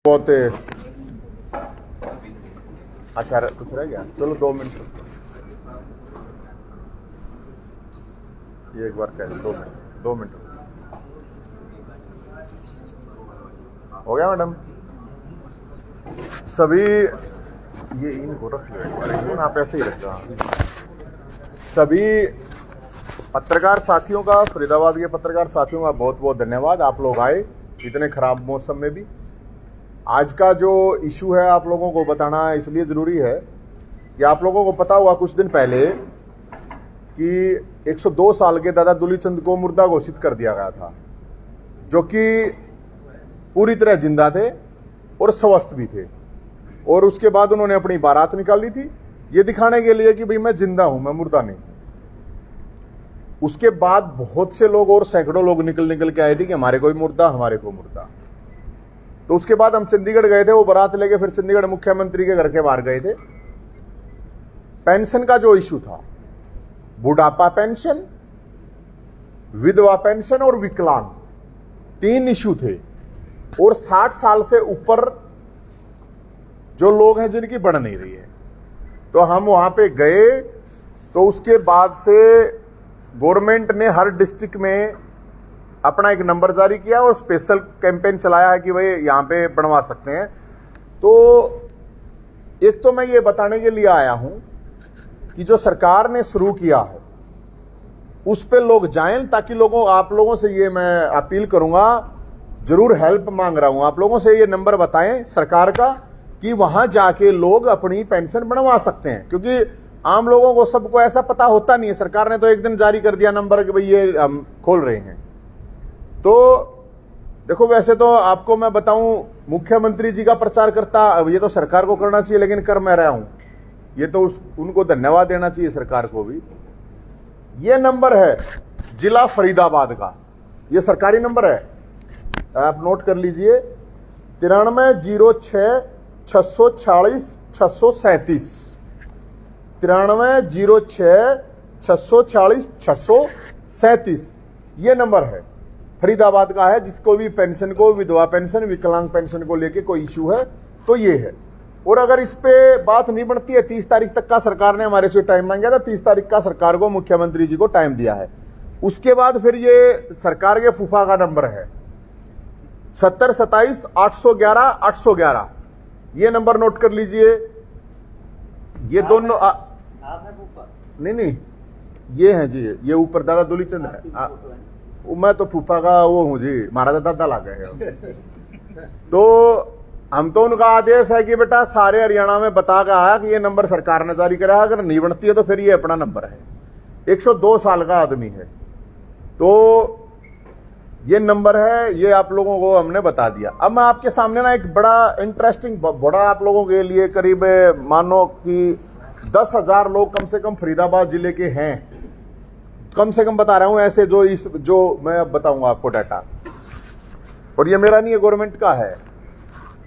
बहुत अच्छा कुछ रह गया, चलो 2 मिनट ये एक बार कह 2 मिनट हो गया मैडम। सभी ये इनको रख लो, आप ऐसे ही रख दो। सभी पत्रकार साथियों का, फरीदाबाद के पत्रकार साथियों का बहुत बहुत धन्यवाद। आप लोग आए इतने खराब मौसम में भी। आज का जो इशू है आप लोगों को बताना इसलिए ज़रूरी है कि आप लोगों को पता हुआ कुछ दिन पहले कि 102 साल के दादा दुलीचंद को मुर्दा घोषित कर दिया गया था, जो कि पूरी तरह जिंदा थे और स्वस्थ भी थे। और उसके बाद उन्होंने अपनी बारात निकाली थी ये दिखाने के लिए कि भाई मैं जिंदा हूं, मैं मुर्दा नहीं। उसके बाद बहुत से लोग और सैकड़ों लोग निकल के आए थे कि हमारे कोई मुर्दा, हमारे को मुर्दा। तो उसके बाद हम चंडीगढ़ गए थे, वो बारात लेके फिर चंडीगढ़ मुख्यमंत्री के घर के बाहर गए थे। पेंशन का जो इशू था, बुढ़ापा पेंशन, विधवा पेंशन और विकलांग, 3 इशू थे। और 60 साल से ऊपर जो लोग हैं जिनकी बढ़ नहीं रही है, तो हम वहां पे गए। तो उसके बाद से गवर्नमेंट ने हर डिस्ट्रिक्ट में अपना एक नंबर जारी किया और स्पेशल कैंपेन चलाया है कि भाई यहां पे बनवा सकते हैं। तो एक तो मैं ये बताने के लिए आया हूं कि जो सरकार ने शुरू किया है उस पे लोग जाएं, ताकि आप लोगों से ये मैं अपील करूंगा, जरूर हेल्प मांग रहा हूं आप लोगों से, ये नंबर बताएं सरकार का कि वहां जाके लोग अपनी पेंशन बनवा सकते हैं। क्योंकि आम लोगों को सबको ऐसा पता होता नहीं है। सरकार ने तो एक दिन जारी कर दिया नंबर कि भाई ये हम खोल रहे हैं। तो देखो, वैसे तो आपको मैं बताऊं, मुख्यमंत्री जी का प्रचार करता, अब ये तो सरकार को करना चाहिए, लेकिन कर मैं रहा हूं, ये तो उनको धन्यवाद देना चाहिए सरकार को भी। ये नंबर है जिला फरीदाबाद का, ये सरकारी नंबर है, आप नोट कर लीजिए, 9306 646 637, 9306 646 637 ये नंबर है, फरीदाबाद का है। जिसको भी पेंशन को, विधवा पेंशन, विकलांग पेंशन को लेके कोई इशू है तो ये है। और अगर इस पे बात नहीं बनती है, 30 तारीख तक का सरकार ने हमारे से टाइम मांगा था, 30 तारीख का सरकार को, मुख्यमंत्री जी को टाइम दिया है। उसके बाद फिर ये सरकार के फूफा का नंबर है 70 27 811 811, ये नंबर नोट कर लीजिए। ये दोनों नहीं, ये है जी, ये ऊपर दादा दुलीचंद है। मैं तो फूफा का वो हूं जी, महाराजा दादा ला गए। तो हम तो उनका आदेश है कि बेटा सारे हरियाणा में बता के आया कि ये नंबर सरकार ने जारी करा है, अगर नहीं बनती है तो फिर ये अपना नंबर है। 102 साल का आदमी है, तो ये नंबर है, ये आप लोगों को हमने बता दिया। अब मैं आपके सामने ना एक बड़ा इंटरेस्टिंग, बड़ा आप लोगों के लिए, करीब मानो कि 10,000 लोग कम से कम फरीदाबाद जिले के हैं, कम से कम बता रहा हूं ऐसे, जो मैं अब बताऊंगा आपको डाटा, और ये मेरा नहीं है, गवर्नमेंट का है।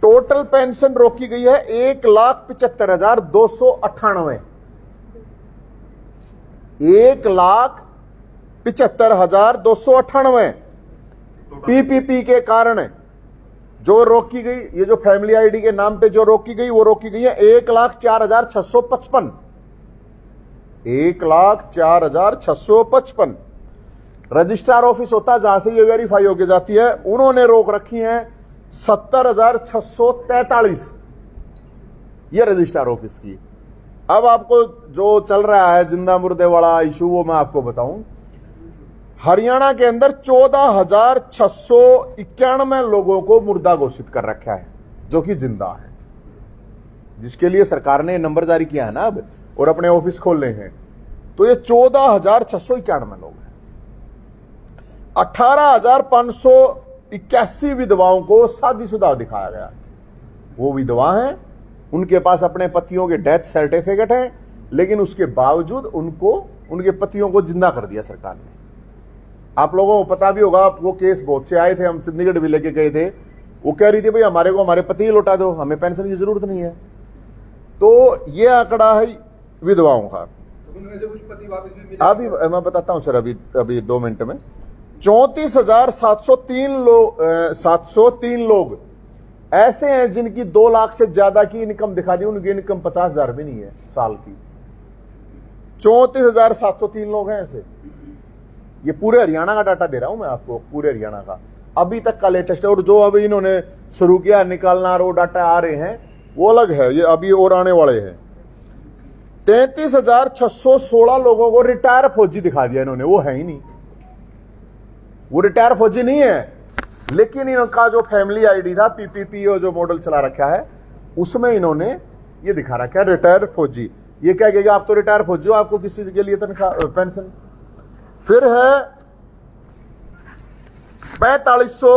टोटल पेंशन रोकी गई है 1,75,298, 1,75,298 पीपीपी के कारण जो रोकी गई। ये जो फैमिली आईडी के नाम पे जो रोकी गई, वो रोकी गई है 1,04,655, 1,04,655। रजिस्ट्रार ऑफिस होता है जहां से ये वेरीफाई होके जाती है, उन्होंने रोक रखी है 70,643, ये रजिस्ट्रार ऑफिस की। अब आपको जो चल रहा है जिंदा मुर्दे वाला इशू, वो मैं आपको बताऊं। हरियाणा के अंदर 14,691 लोगों को मुर्दा घोषित कर रखा है, जो कि जिंदा है, जिसके लिए सरकार ने नंबर जारी किया है ना अब, और अपने ऑफिस खोल रहे हैं। तो ये 14,691 लोग हैं। 18,581 विधवाओं को शादीशुदा दिखाया गया है। वो विधवा हैं, उनके पास अपने पतियों के डेथ सर्टिफिकेट है, लेकिन उसके बावजूद उनको, उनके पतियों को जिंदा कर दिया सरकार ने। आप लोगों को पता भी होगा, वो केस बहुत से आए थे, हम चंडीगढ़ भी लेके गए थे। वो कह रही थी भाई हमारे को हमारे पति ही लौटा दो, हमें पेंशन की जरूरत नहीं है। तो ये आंकड़ा है विधवाओं का। अभी मैं बताता हूं सर, अभी 2 मिनट में 34,703 लोग ऐसे हैं जिनकी 2 लाख से ज्यादा की इनकम दिखा दी, उनकी इनकम 50,000 भी नहीं है साल की। 34,703 लोग हैं ऐसे। ये पूरे हरियाणा का डाटा दे रहा हूं मैं आपको, पूरे हरियाणा का अभी तक का लेटेस्ट है। और जो अभी इन्होंने शुरू किया निकालना, और वो डाटा आ रहे हैं वो अलग है, ये अभी और आने वाले हैं। 33,616 लोगों को रिटायर फौजी दिखा दिया इन्होंने, वो है ही नहीं, वो रिटायर फौजी नहीं है। लेकिन इनका जो फैमिली आईडी था पीपीपीओ जो मॉडल चला रखा है, उसमें इन्होंने ये दिखा रखा है रिटायर फौजी। ये क्या कहेगा, आप तो रिटायर फौजी हो, आपको किस चीज के लिए तनख्वाह पेंशन। फिर है 4500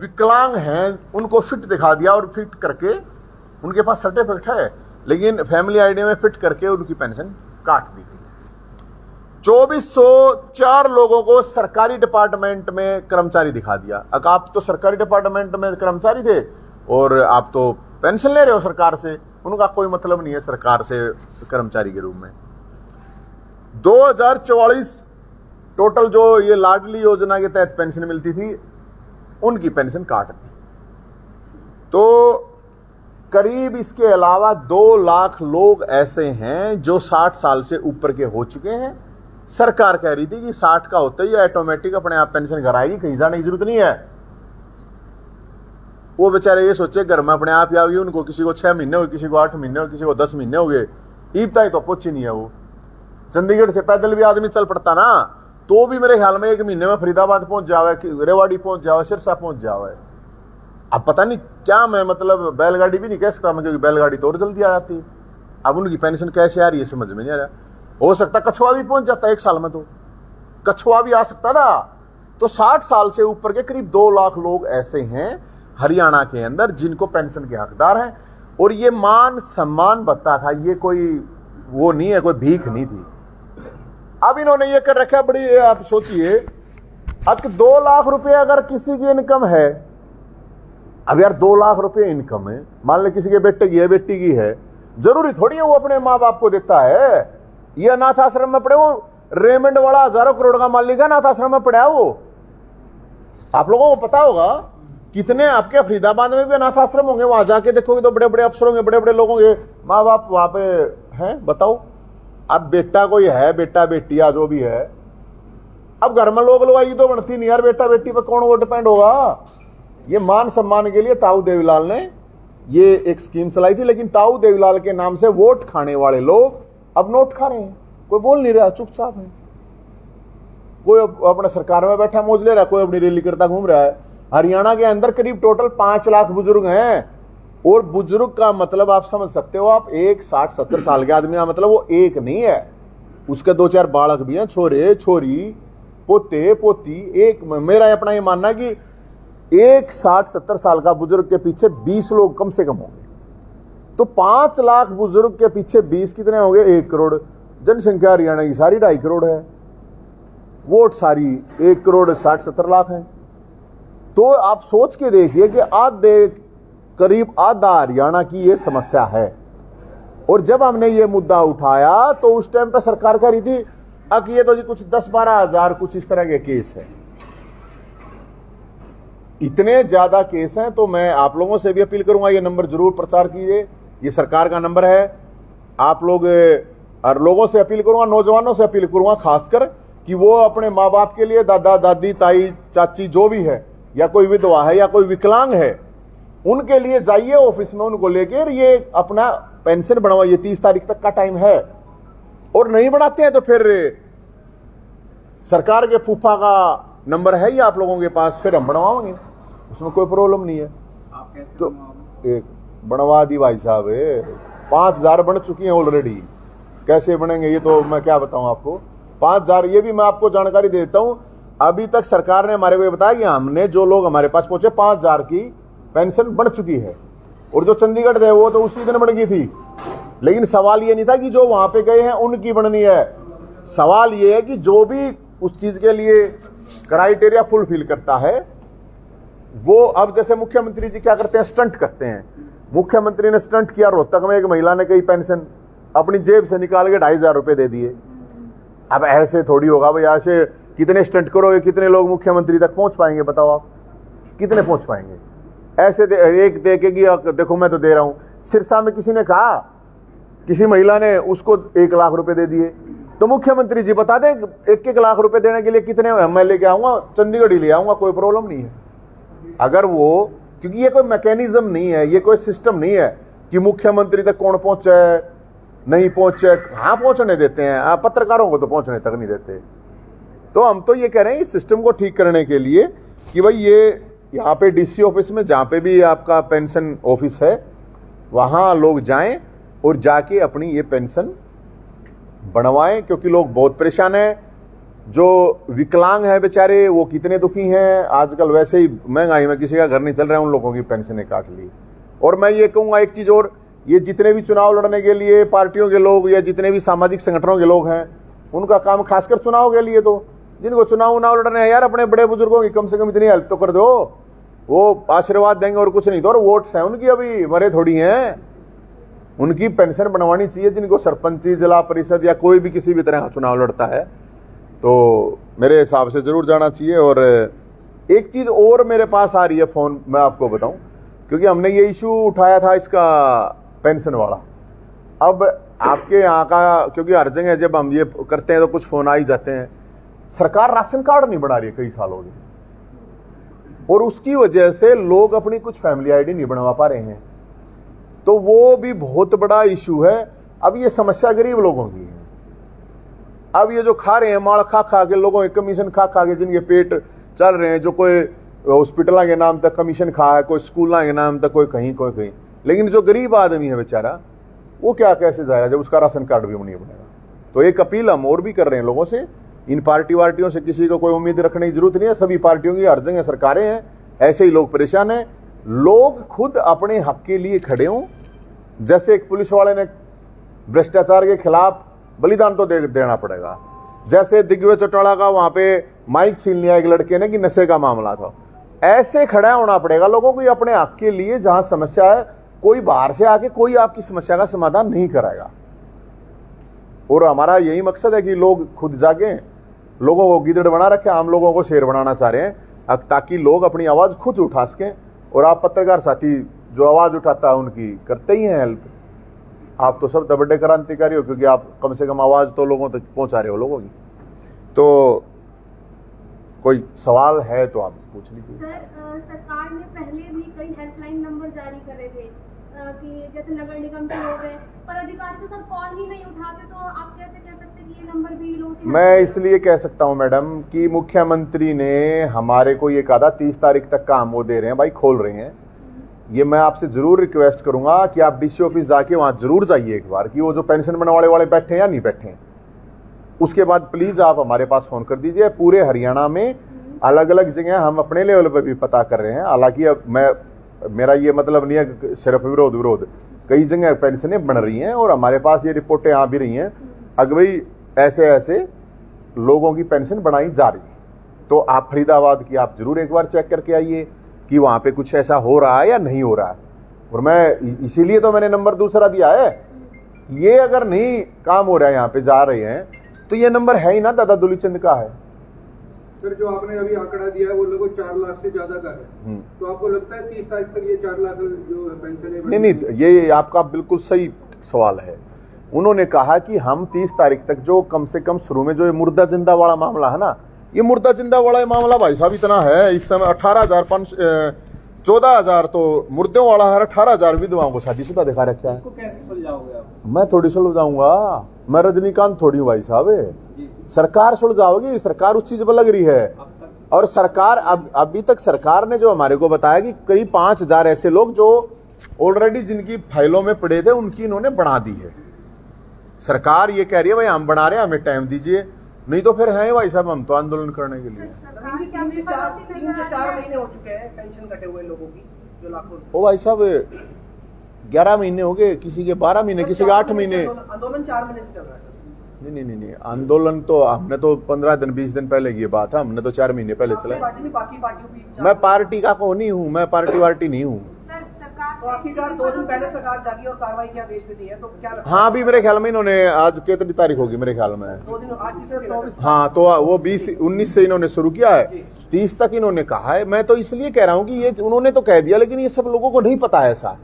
विकलांग हैं, उनको फिट दिखा दिया, और फिट करके उनके पास सर्टिफिकेट है लेकिन फैमिली आईडी में फिट करके उनकी पेंशन काट दी गई। 2404 लोगों को सरकारी डिपार्टमेंट में कर्मचारी दिखा दिया। अब आप तो सरकारी डिपार्टमेंट में कर्मचारी थे और आप तो पेंशन ले रहे हो सरकार से, उनका कोई मतलब नहीं है सरकार से कर्मचारी के रूप में। 2044 टोटल जो ये लाडली योजना के तहत पेंशन मिलती थी, उनकी पेंशन काट दी। तो करीब इसके अलावा 2 लाख लोग ऐसे हैं जो 60 साल से ऊपर के हो चुके हैं। सरकार कह रही थी कि 60 का होते ही ऑटोमेटिक अपने आप पेंशन घर आएगी, कहीं जाने की जरूरत नहीं है। वो बेचारे ये सोचे घर में अपने आप ही आएगी, उनको किसी को 6 महीने हो गए, किसी को 8 महीने हो गए, किसी को 10 महीने हो गए, ईब तक तो पहुंची नहीं है। वो चंडीगढ़ से पैदल भी आदमी चल पड़ता ना, तो भी मेरे ख्याल में 1 महीने में फरीदाबाद पहुंच जावे, रेवाड़ी पहुंच जावे, सिरसा पहुंच जावे। अब पता नहीं क्या, मैं मतलब बैलगाड़ी भी नहीं कह सकता मैं, क्योंकि बैलगाड़ी तो और जल्दी आ जाती है। अब उनकी पेंशन कैसे आ रही है समझ में नहीं आ रहा। हो सकता कछुआ भी पहुंच जाता है 1 साल में, तो कछुआ भी आ सकता था। तो 60 साल से ऊपर के करीब 2 लाख लोग ऐसे हैं हरियाणा के अंदर जिनको पेंशन के हकदार हैं। और ये मान सम्मान बता था, ये कोई वो नहीं है, कोई भीख नहीं थी। अब इन्होंने ये कर रखा बड़ी, आप सोचिए, अब 2 लाख रुपए अगर किसी की इनकम है, अब यार 2 लाख रुपए इनकम है, मान ले किसी के बेटे की है, बेटी की है, जरूरी थोड़ी है वो अपने माँ बाप को देता है। ये अनाथ आश्रम में पड़े, वो रेमंड वाला हजारों करोड़ का मालिक है, अनाथ आश्रम में पड़ा है वो। आप लोगों को पता होगा कितने आपके फरीदाबाद में भी अनाथ आश्रम होंगे, वहां जाके देखोगे तो बड़े बड़े अफसर होंगे, बड़े बड़े लोगों के माँ बाप वहां पे हैं। बताओ, अब बेटा कोई है, बेटा बेटी या जो भी है, अब घर में लोग आई तो बनती नहीं यार, बेटा बेटी पे कौन वो डिपेंड होगा। ये मान सम्मान के लिए ताऊ देवीलाल ने ये एक स्कीम चलाई थी, लेकिन ताऊ देवीलाल के नाम से वोट खाने वाले लोग अब नोट खा रहे हैं, कोई बोल नहीं रहा, चुपचाप है। कोई अपना सरकार में बैठा मौज ले रहा है, कोई अपनी रैली करता घूम रहा है। हरियाणा के अंदर करीब टोटल 5 लाख बुजुर्ग हैं, और बुजुर्ग का मतलब आप समझ सकते हो, आप एक 60-70 साल के आदमी का मतलब वो एक नहीं है, उसके 2-4 बालक भी हैं, छोरे छोरी पोते पोती। एक मेरा अपना ये मानना है कि एक 60-70 साल का बुजुर्ग के पीछे 20 लोग कम से कम होंगे। तो 5 लाख बुजुर्ग के पीछे 20 कितने होंगे, 1 करोड़। जनसंख्या हरियाणा की सारी 2.5 करोड़ है, वोट सारी 1 करोड़ 60-70 लाख है। तो आप सोच के देखिए कि करीब आधा हरियाणा की ये समस्या है। और जब हमने ये मुद्दा उठाया तो उस टाइम पे सरकार कह रही थी कि ये तो जी कुछ 10-12 हजार कुछ इस तरह के केस है। इतने ज्यादा केस हैं, तो मैं आप लोगों से भी अपील करूंगा, ये नंबर जरूर प्रचार कीजिए, ये सरकार का नंबर है। आप लोग और लोगों से अपील करूंगा, नौजवानों से अपील करूंगा खासकर, कि वो अपने माँ बाप के लिए, दादा दादी ताई चाची जो भी है, या कोई विधवा है या कोई विकलांग है, उनके लिए जाइए ऑफिस में, उनको लेकर ये अपना पेंशन बनवाइए। 30 तारीख तक का टाइम है, और नहीं बनाते हैं तो फिर सरकार के फूफा का नंबर है ही आप लोगों के पास, फिर हम बनवाएंगे, उसमें कोई प्रॉब्लम नहीं है। आप कैसे तो एक बनवा दी भाई साहब, 5000 बन चुकी हैं ऑलरेडी। कैसे बनेंगे ये तो मैं क्या बताऊं आपको। 5000, ये भी मैं आपको जानकारी दे देता हूं, अभी तक सरकार ने हमारे को बताया कि हमने जो लोग हमारे पास पहुंचे 5000 की पेंशन बढ़ चुकी है, और जो चंडीगढ़ गए वो तो उसी दिन बढ़ गई थी। लेकिन सवाल ये नहीं था कि जो वहां पे गए हैं उनकी बढ़नी है, सवाल ये है कि जो भी उस चीज के लिए क्राइटेरिया फुलफिल करता है वो, अब जैसे मुख्यमंत्री जी क्या करते हैं, स्टंट करते हैं। मुख्यमंत्री ने स्टंट किया, रोहतक में एक महिला ने कई पेंशन अपनी जेब से निकाल के 2500 रुपए दे दिए। अब ऐसे थोड़ी होगा भाई, ऐसे कितने स्टंट करोगे, कितने लोग मुख्यमंत्री तक पहुंच पाएंगे, बताओ आप कितने पहुंच पाएंगे। ऐसे एक देखेगी देखो मैं तो दे रहा हूं। सिरसा में किसी ने कहा, किसी महिला ने उसको 1 लाख रुपए दे दिए, तो मुख्यमंत्री जी बता दें 1-1 लाख रुपए देने के लिए कितने मैं लेके आऊंगा, चंडीगढ़ ही ले आऊंगा, कोई प्रॉब्लम नहीं है। अगर वो, क्योंकि ये कोई मैकेनिज्म नहीं है, ये कोई सिस्टम नहीं है कि मुख्यमंत्री तक कौन पहुंचे नहीं पहुंचे। हाँ पहुंचने देते हैं, पत्रकारों को तो पहुंचने तक नहीं देते। तो हम तो ये कह रहे हैं इस सिस्टम को ठीक करने के लिए कि भाई ये यहाँ पे डीसी ऑफिस में, जहाँ पे भी आपका पेंशन ऑफिस है, वहां लोग जाएं और जाके अपनी ये पेंशन बनवाएं, क्योंकि लोग बहुत परेशान हैं। जो विकलांग है बेचारे, वो कितने दुखी हैं। आजकल वैसे ही महंगाई में किसी का घर नहीं चल रहा है, उन लोगों की पेंशनें काट ली। और मैं ये कहूंगा एक चीज और, ये जितने भी चुनाव लड़ने के लिए पार्टियों के लोग या जितने भी सामाजिक संगठनों के लोग हैं, उनका काम खासकर चुनाव के लिए, तो जिनको चुनाव लड़ने हैं यार, अपने बड़े बुजुर्गों की कम से कम इतनी हेल्प तो कर दो। वो आशीर्वाद देंगे और कुछ नहीं, तो और वोट्स हैं उनकी, अभी मरे थोड़ी हैं। उनकी पेंशन बनवानी चाहिए, जिनको सरपंची, जिला परिषद या कोई भी किसी भी तरह का चुनाव लड़ता है, तो मेरे हिसाब से जरूर जाना चाहिए। और एक चीज और मेरे पास आ रही है फोन, मैं आपको बताऊं, क्योंकि हमने ये इशू उठाया था इसका पेंशन वाला। अब आपके यहाँ का, क्योंकि हर जगह जब हम ये करते हैं तो कुछ फोन आ ही जाते हैं, सरकार राशन कार्ड नहीं बना रही है कई सालों से, और उसकी वजह से लोग अपनी कुछ फैमिली आईडी नहीं बनवा पा रहे हैं, तो वो भी बहुत बड़ा इशू है। अब ये समस्या गरीब लोगों की है। अब ये जो खा रहे हैं, माल खा खा के, लोगों के कमीशन खा खा के जिनके पेट चल रहे हैं, जो कोई हॉस्पिटल के नाम तक कमीशन खा है, कोई स्कूल के नाम तक, कोई कहीं, लेकिन जो गरीब आदमी है बेचारा, वो क्या कैसे जाएगा जब उसका राशन कार्ड भी नहीं बनेगा। तो एक अपील हम और भी कर रहे हैं लोगों से, इन वार्टियों से किसी को कोई उम्मीद रखने की जरूरत नहीं है। सभी पार्टियों की हर जगह सरकारें हैं, ऐसे ही लोग परेशान हैं। लोग खुद अपने हक के लिए खड़े हों। जैसे एक पुलिस वाले ने भ्रष्टाचार के खिलाफ बलिदान तो देना पड़ेगा, जैसे दिग्विजय चौटाला का वहां पे माइक छीन लिया एक लड़के ने कि नशे का मामला था, ऐसे खड़ा होना पड़ेगा लोगों को अपने हक के लिए। जहां समस्या है, कोई बाहर से आके कोई आपकी समस्या का समाधान नहीं कराएगा। और हमारा यही मकसद है कि लोग खुद जागे, लोगों को गिदड़ बना रखे, आम लोगों को शेर बनाना चाह रहे हैं, ताकि लोग अपनी आवाज खुद उठा सकें। और आप पत्रकार साथी जो आवाज उठाता है उनकी करते ही हैं हेल्प। आप तो सब बड़े क्रांतिकारी हो, क्योंकि आप कम से कम आवाज तो लोगों तक पहुंचा रहे हो लोगों की। तो कोई सवाल है तो आप पूछ लीजिए। सर, सरकार ने पहले भी कई हेल्पलाइन नंबर जारी करे थे कि जैसे नगर निगम के लोग हैं, पर अधिकारी तो सर कॉल ही नहीं उठाते, तो आप कैसे कह सकते हैं कि ये नंबर भी लोग? मैं इसलिए कह सकता हूं मैडम कि मुख्यमंत्री ने हमारे को ये कहा था 30 तारीख तक का हम वो दे रहे हैं भाई, खोल रहे हैं। ये मैं आपसे जरूर रिक्वेस्ट करूंगा कि आप डीसी ऑफिस जाके वहां जरूर जाइए एक बार, कि वो जो पेंशन बनवाने वाले बैठे हैं या नहीं बैठे हैं। उसके बाद प्लीज आप हमारे पास फोन कर दीजिए। पूरे हरियाणा में अलग अलग जगह हम अपने लेवल पर भी पता कर रहे हैं। हालांकि अब मेरा ये मतलब नहीं है सिर्फ विरोध, कई जगह पेंशनें बन रही हैं और हमारे पास ये रिपोर्टें आ भी रही हैं अगर भाई ऐसे लोगों की पेंशन बनाई जा रही है। तो आप फरीदाबाद की आप जरूर एक बार चेक करके आइए कि वहां पे कुछ ऐसा हो रहा है या नहीं हो रहा है। और मैं इसीलिए तो मैंने नंबर दूसरा दिया है। ये अगर नहीं काम हो रहा है, यहाँ पे जा रहे हैं, तो ये नंबर है ही ना, दादा दुलीचंद का है। सर, जो आपने अभी आंकड़ा दिया है वो लगभग 4 लाख से ज्यादा का है, तो आपको लगता है 30 तारीख तक ये 4 लाख जो पेंशन है? नहीं, ये आपका बिल्कुल सही सवाल है। उन्होंने कहा कि हम 30 तारीख तक जो कम से कम शुरू में जो ये मुर्दा जिंदा वाला मामला है ना, ये मुर्दा जिंदा वाला मामला भाई साहब इतना है इस समय 14,000 तो मुर्दों वाला है, 18,000 विधवाओं को शादीशुदा दिखा रखा है। इसको कैसे सुलझाओगे आप? मैं थोड़ी सुलझाऊंगा, मैं रजनीकांत थोड़ी हूँ भाई साहब। सरकार सुलझाओगी, सरकार उस चीज पर लग रही है। और सरकार अभी तक सरकार ने जो हमारे को बताया कि करीब 5,000 ऐसे लोग जो ऑलरेडी जिनकी फाइलों में पड़े थे उनकी इन्होंने बना दी है। सरकार ये कह रही है भाई हम बना रहे हैं, हमें टाइम दीजिए, नहीं तो फिर है भाई साहब हम तो आंदोलन करने के लिए। 3 से 4 महीने हो चुके हैं पेंशन कटे हुए लोगों की, जो लाखों। ओ भाई साहब 11 महीने हो गए, किसी के 12 महीने, किसी के 8 महीने। आंदोलन 4 महीने से चल रहा है। नहीं, आंदोलन तो हमने तो 15 दिन 20 दिन पहले की बात है, हमने तो 4 महीने पहले चला। बाकी पार्टियों की मैं पार्टी का को नहीं हूँ, मैं पार्टी वार्टी नहीं हूँ। सर, सरकार बात तो आखिरकार 2 दिन पहले सरकार जागी और कार्रवाई के आदेश भी दिए हैं, तो क्या लगता है? हाँ, अभी मेरे ख्याल में इन्होंने आज कितनी तारीख होगी मेरे ख्याल में, 2 दिन आज तीसरे दिन। हाँ, तो वो 20-19 से इन्होंने शुरू किया है, 30 तक इन्होंने कहा है। मैं तो इसलिए कह रहा हूं कि ये उन्होंने तो कह दिया, लेकिन ये सब लोगों को नहीं पता है ऐसा,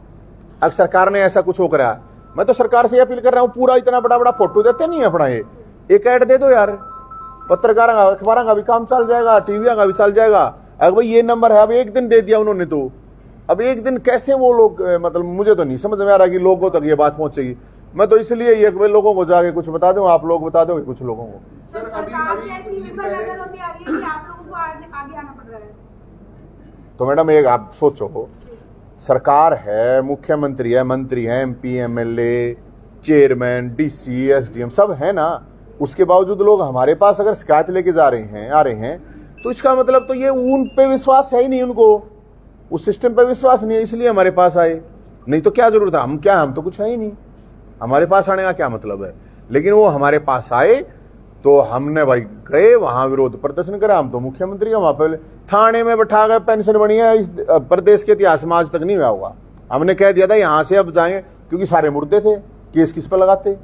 अगर सरकार ने ऐसा कुछ हो करा। मैं तो सरकार से अपील कर रहा हूं, पूरा इतना बड़ा बड़ा फोटो देते नहीं है अपना, ये एक ऐड दे दो यार, पत्रकार अखबार का भी काम चल जाएगा, टीवी का भी चल जाएगा। अगर भाई ये नंबर है, अब एक दिन दे दिया उन्होंने, तो अब एक दिन कैसे वो लोग, मतलब मुझे तो नहीं समझ में आ रहा कि लोगों तक ये बात पहुंचेगी। मैं तो इसलिए ये लोगों को जाके कुछ बता दूं, आप लोग बता दो कुछ लोगों को। सर सरकार क्या इतनी विफल नजर होती आ रही है कि आप लोगों को आगे आना पड़ रहा है? तो मैडम एक आप सोचो, सरकार है, मुख्यमंत्री है, मंत्री है, MP MLA chairman DC SDM सब है ना, उसके बावजूद लोग हमारे पास अगर शिकायत लेके आ रहे हैं तो इसका मतलब तो ये उन पे विश्वास है ही नहीं, उनको उस सिस्टम पे विश्वास नहीं है, इसलिए हमारे पास आए। नहीं तो क्या जरूरत है, हम तो कुछ है ही नहीं, हमारे पास आने का क्या मतलब है। लेकिन वो हमारे पास आए तो हमने भाई गए वहां, विरोध प्रदर्शन करा। हम तो मुख्यमंत्री का वहां पे थाने में बैठा गए, पेंशन बनी है, इस प्रदेश के इतिहास में आज तक नहीं हुआ होगा। हमने कह दिया था यहां से अब जाएंगे, क्योंकि सारे मुर्दे थे, केस किस पे लगाते,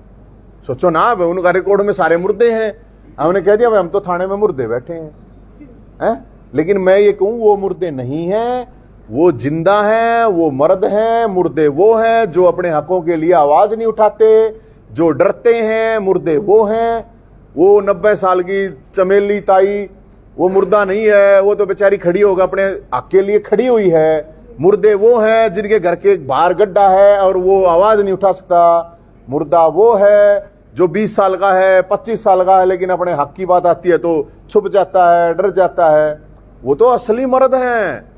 सोचो ना, उनका रिकॉर्ड में सारे मुर्दे हैं। हमने कह दिया भाई हम तो थाने में मुर्दे बैठे हैं। लेकिन मैं ये कहूं, वो मुर्दे नहीं है, वो जिंदा है, वो मर्द है। मुर्दे वो हैं जो अपने हकों के लिए आवाज नहीं उठाते, जो डरते हैं, मुर्दे वो हैं। वो 90 साल की चमेली ताई वो मुर्दा नहीं है, वो तो बेचारी खड़ी होगा, अपने हक के लिए खड़ी हुई है। मुर्दे वो हैं जिनके घर के बाहर गड्ढा है और वो आवाज नहीं उठा सकता। मुर्दा वो है जो 20 साल का है, 25 साल का है, लेकिन अपने हक की बात आती है तो छुप जाता है, डर जाता है। वो तो असली मर्द हैं,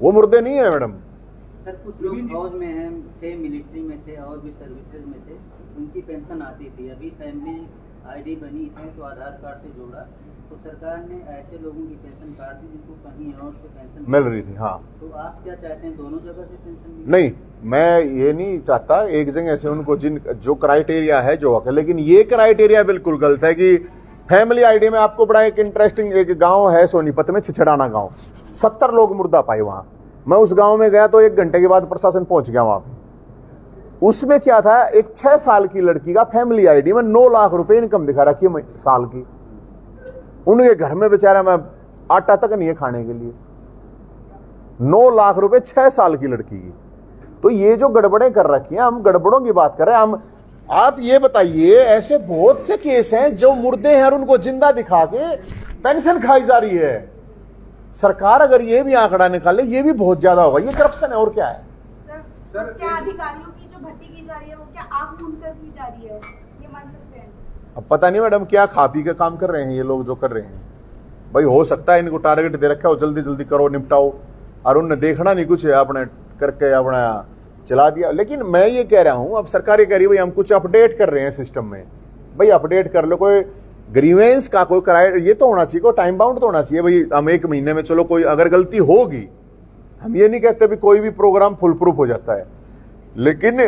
वो मुर्दे नहीं है मैडम। सर कुछ लोग फौज में हैं, थे मिलिट्री में थे और भी सर्विसेज में थे, उनकी पेंशन आती थी। अभी फैमिली ID बनी है तो आधार कार्ड से जोड़ा, तो सरकार ने ऐसे लोगों की पेंशन काट दी जिनको कहीं और से पेंशन मिल रही थी। हाँ, तो आप क्या चाहते हैं, दोनों जगह से पेंशन नहीं, मैं ये नहीं चाहता एक जगह से उनको, जो क्राइटेरिया है जो हक है। लेकिन ये क्राइटेरिया बिल्कुल गलत है कि फैमिली ID में आपको बड़ा एक इंटरेस्टिंग एक गांव है सोनीपत में, छिछड़ाना गांव, 70 लोग मुर्दा पाए वहां। मैं उस गांव में गया तो 1 घंटे के बाद प्रशासन पहुंच गया वहां पे। उसमें क्या था, एक 6 साल की लड़की का फैमिली ID में 9 लाख रुपए इनकम दिखा रखी है साल की। उनके घर में बेचारा मैं आटा तक नहीं है खाने के लिए। 9 लाख रुपए 6 साल की लड़की की। तो ये जो गड़बड़ें कर रखी हैं, हम गड़बड़ों की बात कर रहे हैं हम। आप ये बताइए, ऐसे बहुत से केस हैं जो मुर्दे हैं और उनको जिंदा दिखा के पेंशन खाई जा रही है। सरकार अगर ये भी आंकड़ा निकाले, ये भी बहुत ज्यादा होगा। ये करप्शन है और क्या है। सर क्या अधिकारियों की जो भर्ती की जा रही है वो क्या आंख मूंद कर की जा रही है, ये मान सकते हैं? अब पता नहीं मैडम क्या खा पी के काम कर रहे हैं ये लोग जो कर रहे हैं। भाई हो सकता है इनको टारगेट दे रखा हो, जल्दी जल्दी करो, निपटाओ, और उनने देखना नहीं कुछ है, अपने करके अपना चला दिया। लेकिन मैं ये कह रहा हूं, अब सरकार ये कह रही है भाई हम कुछ अपडेट कर रहे हैं सिस्टम में। भाई अपडेट कर लो, कोई ग्रीवेंस का कोई क्राइटेरिया ये तो होना चाहिए, कोई टाइम बाउंड तो होना चाहिए। भाई हम 1 महीने में, चलो कोई अगर गलती होगी, हम ये नहीं कहते भी कोई भी प्रोग्राम फुल प्रूफ हो जाता है, लेकिन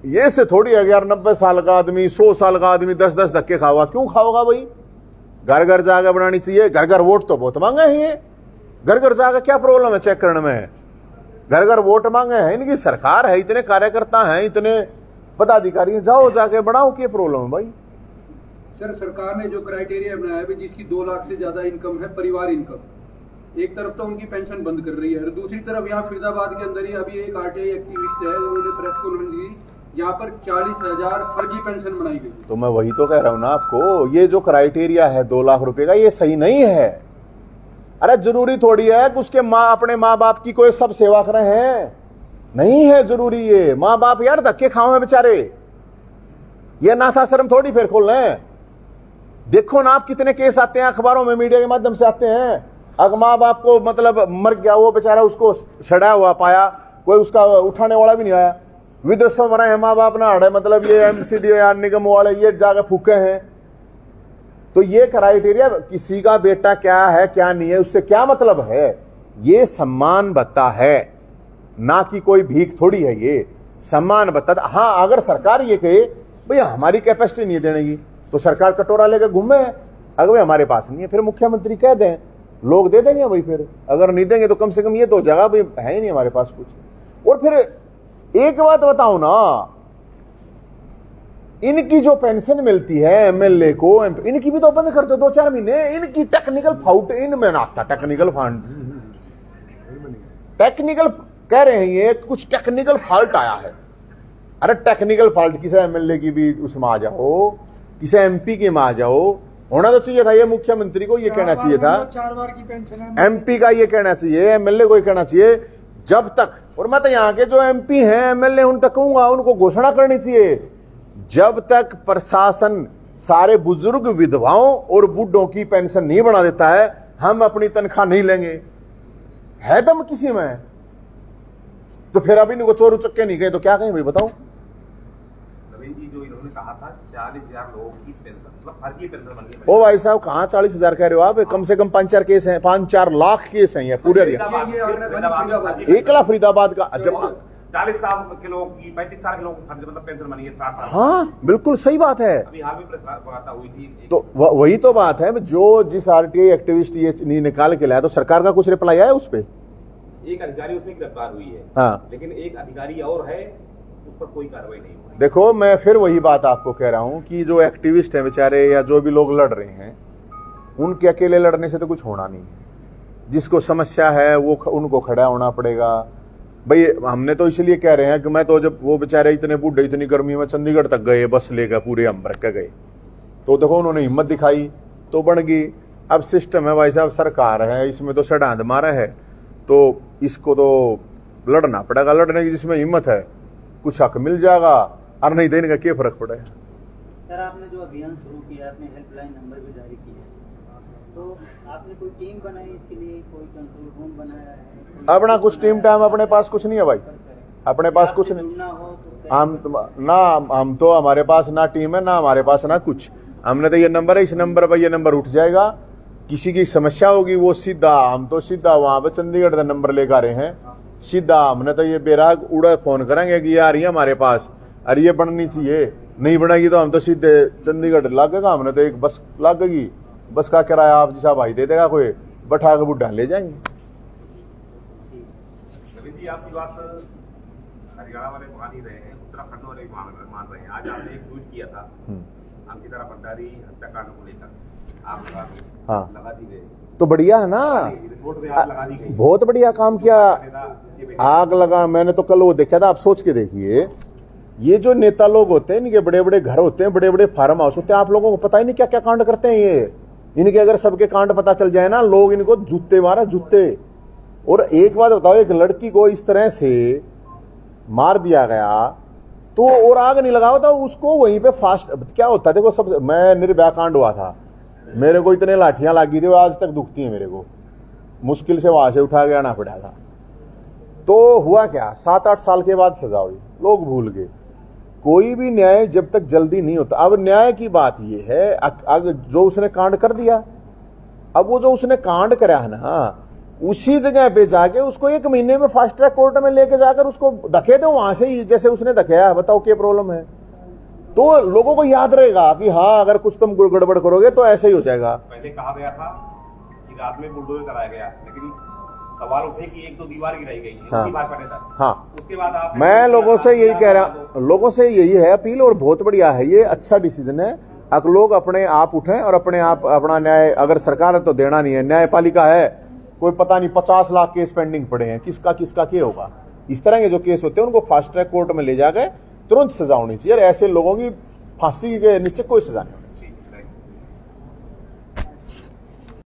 ये से थोड़ी है यार 90 साल का आदमी, 100 साल का आदमी 10-10 धक्के खाओगा। क्यों खाओगा भाई? घर घर जाकर बनानी चाहिए। घर घर वोट तो बहुत मांगे हैं ये, घर घर जाकर क्या प्रॉब्लम है चेक करने में? घर घर वोट मांगे हैं, इनकी सरकार है, इतने कार्यकर्ता हैं, इतने पदाधिकारी हैं, जाओ जाके बढ़ाओ, क्या प्रॉब्लम है भाई? सर सरकार ने जो क्राइटेरिया बनाया है जिसकी 2 लाख से ज्यादा इनकम है, परिवार इनकम, एक तरफ तो उनकी पेंशन बंद कर रही है और दूसरी तरफ यहाँ फरीदाबाद के अंदर ही अभी एक RTI एक्टिविस्ट है, उन्होंने प्रेस कॉन्फ्रेंस दी, यहाँ पर 40,000 फर्जी पेंशन बनाई गई। तो मैं वही तो कह रहा हूं ना आपको, ये जो क्राइटेरिया है 2 लाख रुपए का, ये सही नहीं है। अरे जरूरी थोड़ी है कि उसके अपने माँ बाप की कोई सब सेवा कर रहे हैं, नहीं है जरूरी। ये माँ बाप यार धक्के खाओ हैं बेचारे, ये नाथाश्रम थोड़ी फिर खोल रहे हैं। देखो ना आप कितने केस आते हैं अखबारों में, मीडिया के माध्यम से आते हैं। अगर माँ बाप को मतलब मर गया वो बेचारा, उसको छड़ा हुआ पाया, कोई उसका उठाने वाला भी नहीं आया, विदेशों में रहे माँ बाप ना हड़े, मतलब ये MCD या निगम वाले ये जाकर फूके हैं। तो ये क्राइटेरिया किसी का बेटा क्या है क्या नहीं है उससे क्या मतलब है? ये सम्मान बता है, ना कि कोई भीख थोड़ी है। ये सम्मान बता। हाँ, अगर सरकार ये कहे भैया हमारी कैपेसिटी नहीं देने की, तो सरकार कटोरा लेकर घूमे। अगर भाई हमारे पास नहीं है, फिर मुख्यमंत्री कह दें, लोग दे देंगे भाई। फिर अगर नहीं देंगे तो कम से कम ये तो जगह भाई है ही नहीं हमारे पास कुछ। और फिर एक बात बताओ ना, इनकी जो पेंशन मिलती है एमएलए को, इनकी भी तो बंद कर दो 2-4 महीने। इनकी टेक्निकल फाउट इनमें नाता, टेक्निकल फंड, टेक्निकल कह रहे हैं ये कुछ टेक्निकल फॉल्ट आया है। अरे टेक्निकल फॉल्ट किसी एमएलए की भी उसमें आ जाओ, किसी एमपी के में आ जाओ, होना तो चाहिए था। ये मुख्यमंत्री को ये कहना चाहिए था, 4 बार की पेंशन है, एमपी का ये कहना चाहिए, एमएलए को ये कहना चाहिए। जब तक, और मैं तो यहाँ के जो एमपी हैं एमएलए उन तक कहूंगा, उनको घोषणा करनी चाहिए, जब तक प्रशासन सारे बुजुर्ग, विधवाओं और बूढ़ों की पेंशन नहीं बना देता है, हम अपनी तनख्वाह नहीं लेंगे। है दम किसी में? तो फिर अभी इनको चोर उचक्के नहीं गए तो क्या कहें भाई, बताओ। नवीन जी, जो इन्होंने कहा था 40,000 लोगों की पेंशन, मतलब फर्जी पेंशन बन गई। ओ भाई साहब, कहाँ 40,000 कह रहे हो आप? कम से कम 5-4 केस हैं, 5-4 लाख केस हैं ये पूरे एकला फरीदाबाद का। जब 40 साल के लोगों की, 35 साल के लोगों की फर्जी मतलब पेंशन बनी है 60 साल। हाँ बिल्कुल सही बात है। अभी हाल में वार्ता हुई थी, तो वही तो बात है, जो जिस आरटीआई एक्टिविस्ट ये निकाल के लाया, तो सरकार का कुछ रिप्लाई आया उस पर? एक अधिकारी उसमें गिरफ्तार हुई है, हाँ, लेकिन एक अधिकारी और है, उस पर कोई कार्रवाई नहीं हुई। देखो मैं फिर वही बात आपको कह रहा हूं कि जो एक्टिविस्ट हैं बेचारे, या जो भी लोग लड़ रहे हैं, उनके अकेले लड़ने से तो कुछ होना नहीं है। जिसको समस्या है वो उनको खड़ा होना पड़ेगा। भाई हमने तो इसलिए कह रहे हैं कि मैं तो, जब वो बेचारे इतने बूढ़े इतनी गर्मी में चंडीगढ़ तक गए, बस लेकर पूरे अंबर के गए, तो देखो उन्होंने हिम्मत दिखाई तो बन गई। अब सिस्टम है भाई साहब, सरकार है, इसमें तो सडांध मारा है, तो इसको तो लड़ना पड़ेगा। लड़ने की जिसमें हिम्मत है कुछ हक मिल जाएगा, और नहीं देने का क्या फर्क पड़ेगा। सर, आपने जो अभियान शुरू किया, आपने हेल्पलाइन नंबर भी जारी किया, तो आपने कोई टीम बनाई इसके लिए, कोई कंट्रोल रूम बनाया है? अपना कुछ टीम टाइम अपने पास कुछ नहीं है भाई, अपने पास कुछ नहीं। जुड़ना हो तो हम तो हमारे पास ना टीम है, ना हमारे पास ना कुछ। हमने तो ये नंबर है, इस नंबर पर ये नंबर उठ जाएगा, किसी की समस्या होगी वो सीधा, हम तो सीधा वहां पे चंडीगढ़ का नंबर लेकर आ रहे हैं, सीधा हमने तो ये बेराग उड़ा फोन करेंगे कि ये आ रही है हमारे पास, अरे ये बननी चाहिए, नहीं बनेगी तो हम तो सीधे चंडीगढ़ लागेगा। हमने तो एक बस लागेगी, बस का किराया आप जैसा भाई दे देगा, कोई बैठा के बुढ़ा ले जाएंगे। नवीन जी, आपकी बात हरियाणा वाले मान ही रहे हैं, उत्तराखंड वाले मान रहे हैं। आज आपने एक ट्वीट किया था अंकिता भंडारी हत्याकांड को लेकर, आप लगा दी गई, तो बढ़िया है ना, रिपोर्ट में आग लगा दी गई, बहुत बढ़िया काम किया। आग लगा, मैंने तो कल वो देखा था, आप सोच के देखिए, ये जो नेता लोग होते हैं, इनके बड़े बड़े घर होते हैं, बड़े बड़े फार्म हाउस होते हैं, आप लोगों को पता ही नहीं क्या क्या कांड करते हैं ये। इनके अगर सबके कांड पता चल जाए ना, लोग इनको जूते मारा, जूते। और एक बात बताओ, एक लड़की को इस तरह से मार दिया गया तो और आग नहीं लगाओ तो उसको वहीं पे फास्ट क्या होता है। देखो सब, मैं निर्भया कांड हुआ था, मेरे को इतने लाठियां लगी थी, वो आज तक दुखती है मेरे को, मुश्किल से वहां से उठा के आना पड़ा था। तो हुआ क्या, 7-8 साल के बाद सजा हुई, लोग भूल गए। कोई भी न्याय जब तक जल्दी नहीं होता। अब न्याय की बात ये है, अगर जो उसने कांड कर दिया, अब वो जो उसने कांड करा है ना, उसी जगह पे जाके उसको 1 महीने में फास्ट ट्रैक कोर्ट में लेके जाकर उसको धके दो वहां से ही, जैसे उसने धकेया है। बताओ क्या प्रॉब्लम है? तो लोगों को याद रहेगा कि हाँ, अगर कुछ तुम गड़बड़ करोगे तो ऐसे ही हो जाएगा। पहले कहा गया था कि रात में बुलडोजर चलाया गया, लेकिन सवाल उठे कि 1-2 दीवार गिराई गई, हाँ, हाँ, उसके बाद आप, मैं लोगों से यही कह रहा हूं, लोगों से यही है अपील, और बहुत बढ़िया है ये, अच्छा डिसीजन है। अगर लोग अपने आप उठें और अपने आप अपना न्याय, अगर सरकार तो देना नहीं है, न्यायपालिका है, कोई पता नहीं 50 लाख केस पेंडिंग पड़े हैं, किसका किसका क्या होगा। इस तरह के जो केस होते हैं उनको फास्ट ट्रैक कोर्ट में ले जाकर तुरंत सजा होनी चाहिए, और ऐसे लोगों की फांसी के नीचे कोई सजा नहीं।